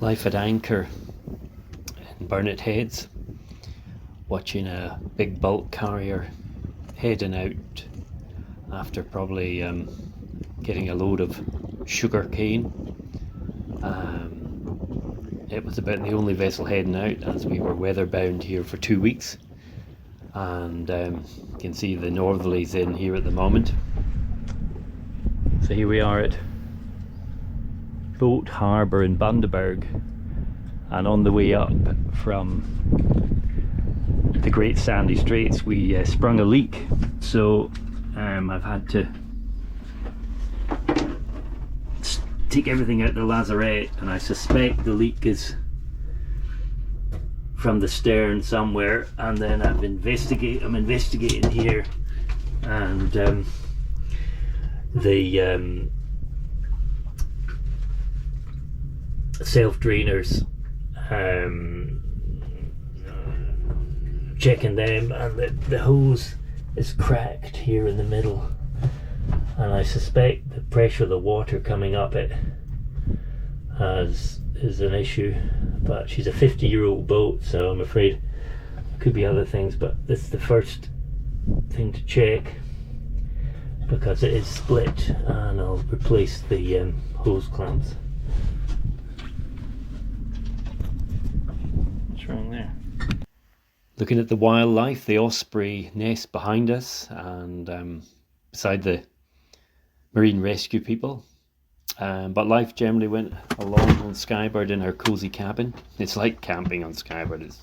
Life at anchor in Burnet Heads, watching a big bulk carrier heading out after probably getting a load of sugar cane. It was about the only vessel heading out as we were weather bound here for 2 weeks, and you can see the northerlies in here at the moment. So here we are at Boat Harbour in Bundaberg, and on the way up from the Great Sandy Straits we sprung a leak, so I've had to take everything out the lazarette, and I suspect the leak is from the stern somewhere, and then I'm investigating here, and the self-drainers, checking them, and the hose is cracked here in the middle, and I suspect the pressure of the water coming up it is an issue. But she's a 50-year-old boat, so I'm afraid there could be other things, but this is the first thing to check because it is split, and I'll replace the hose clamps. What's wrong there? Looking at the wildlife, the osprey nest behind us, and beside the marine rescue people. But life generally went along on Skyebird in her cosy cabin. It's like camping on Skyebird. It's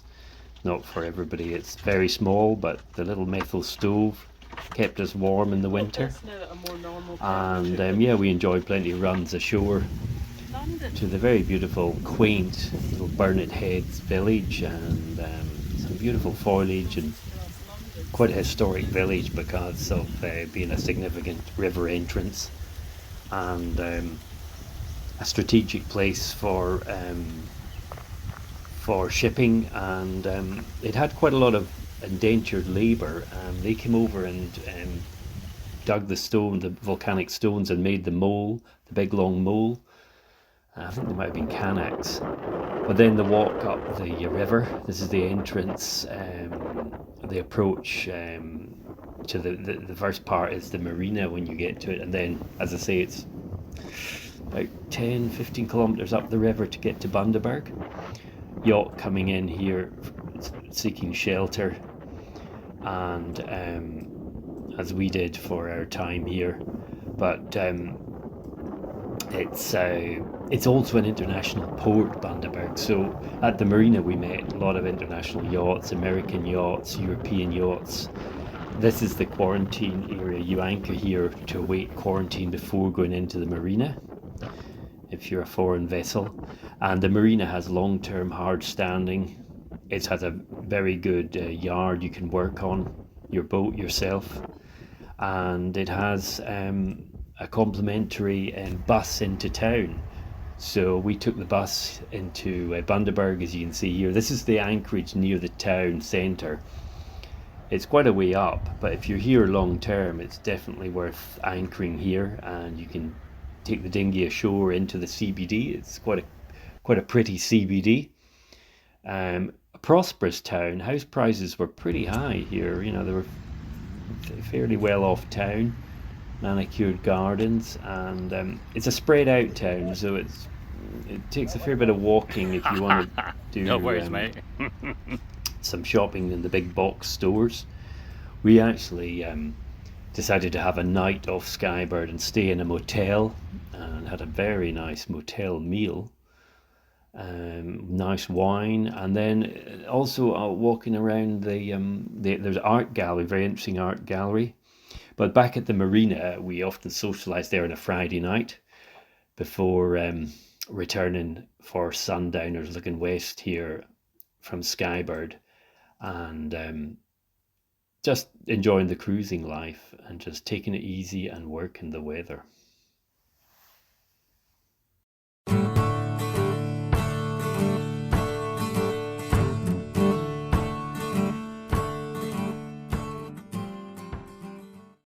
not for everybody. It's very small, but the little metal stove kept us warm in the winter. And yeah, we enjoyed plenty of runs ashore to the very beautiful, quaint little Burnet Heads village, and some beautiful foliage, and quite a historic village because of being a significant river entrance, and a strategic place for shipping, and it had quite a lot of indentured labour. They came over and dug the volcanic stones, and made the mole, the big long mole. I think they might have been Kanaks. But then the walk up the river, this is the entrance, the approach to the first part is the marina when you get to it, and then, as I say, it's about 10-15 kilometres up the river to get to Bundaberg. Yacht coming in here seeking shelter, and as we did for our time here, but it's also an international port, Bundaberg. So at the marina we met a lot of international yachts, American yachts, European yachts. This is the quarantine area. You anchor here to await quarantine before going into the marina if you're a foreign vessel. And the marina has long-term hard standing. It has a very good yard you can work on your boat yourself, and it has a complimentary bus into town. So we took the bus into Bundaberg, as you can see here. This is the anchorage near the town centre. It's quite a way up, but if you're here long term, it's definitely worth anchoring here, and you can take the dinghy ashore into the CBD. It's quite a pretty CBD. A prosperous town. House prices were pretty high here. You know, they were fairly well off town. Manicured gardens, and it's a spread out town, so it takes a fair bit of walking if you want to do No worries, mate. some shopping in the big box stores. We actually decided to have a night off Skyebird and stay in a motel, and had a very nice motel meal, nice wine, and then also walking around there's an art gallery, very interesting art gallery. But back at the marina, we often socialise there on a Friday night before returning for sundowners looking west here from Skyebird, and just enjoying the cruising life and just taking it easy and working the weather.